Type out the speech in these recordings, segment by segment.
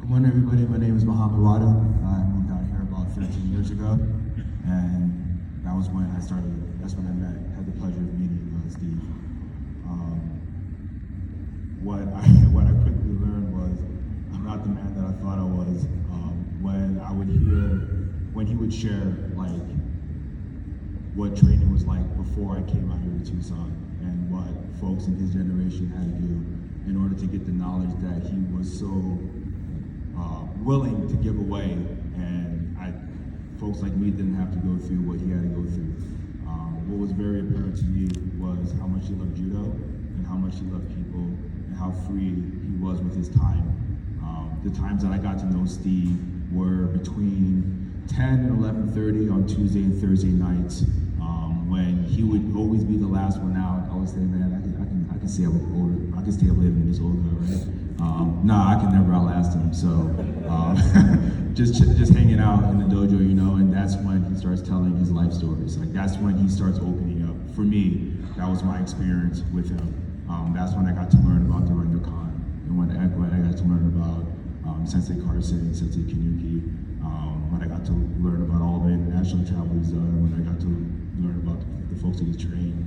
Good morning, everybody. My name is Muhammad Wada. I moved out here about 13 years ago, and that was when I started. That's when I had the pleasure of meeting Steve. What I quickly learned was I'm not the man that I thought I was. When he would share like what training was like before I came out here to Tucson, and what folks in his generation had to do in order to get the knowledge that he was so willing to give away, and folks like me didn't have to go through what he had to go through. What was very apparent to me was how much he loved judo, and how much he loved people, and how free he was with his time. The times that I got to know Steve were between 10 and 11:30 on Tuesday and Thursday nights, when he would always be the last one out. I would say, man, I can stay up later than this old guy, right? Nah, I can never outlast him. So just hanging out in the dojo, and that's when he starts telling his life stories. Like, that's when he starts opening up. For me, that was my experience with him. That's when I got to learn about the Rendokan, and when I got to learn about Sensei Carson, Sensei Kinuki, when I got to learn about all the international travel he's done, when I got to learn about the folks that he's trained.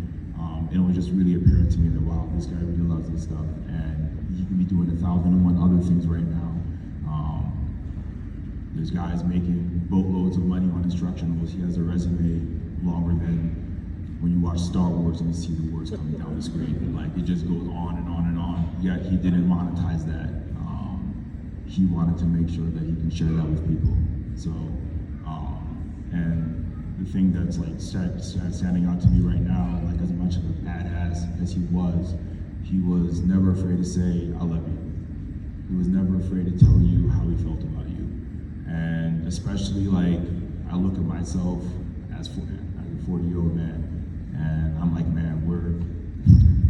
It was just really apparent to me that, wow, this guy really loves this stuff, and he can be doing 1,001 other things right now. There's guys making boatloads of money on instructionals. He has a resume longer than when you watch Star Wars and you see the words coming down the screen. Like, it just goes on and on and on. Yet he didn't monetize that. He wanted to make sure that he can share that with people. So, and the thing that's like standing out to me right now, like, as much of a badass as he was never afraid to say, I love you. He was never afraid to tell you how he felt about you. And especially, like, I look at myself as a 40-year-old man, and I'm like, man,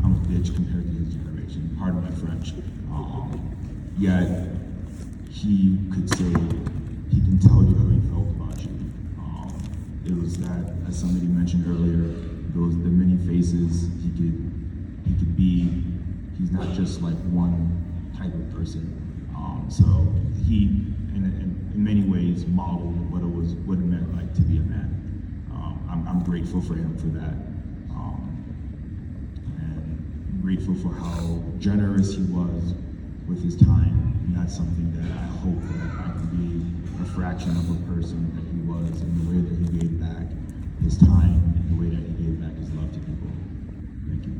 I'm a bitch compared to his generation. Pardon my French. Yet he could say, he can tell you how he felt about you. It was that, as somebody mentioned earlier, the many faces he could be. He's not just like one type of person. So he, in many ways, modeled what it meant like to be a man. I'm grateful for him for that, and I'm grateful for how generous he was with his time. And that's something that I hope that I can be a fraction of a person that he was, in the way that he gave back his time, and the way that he gave back his love to people. Thank you.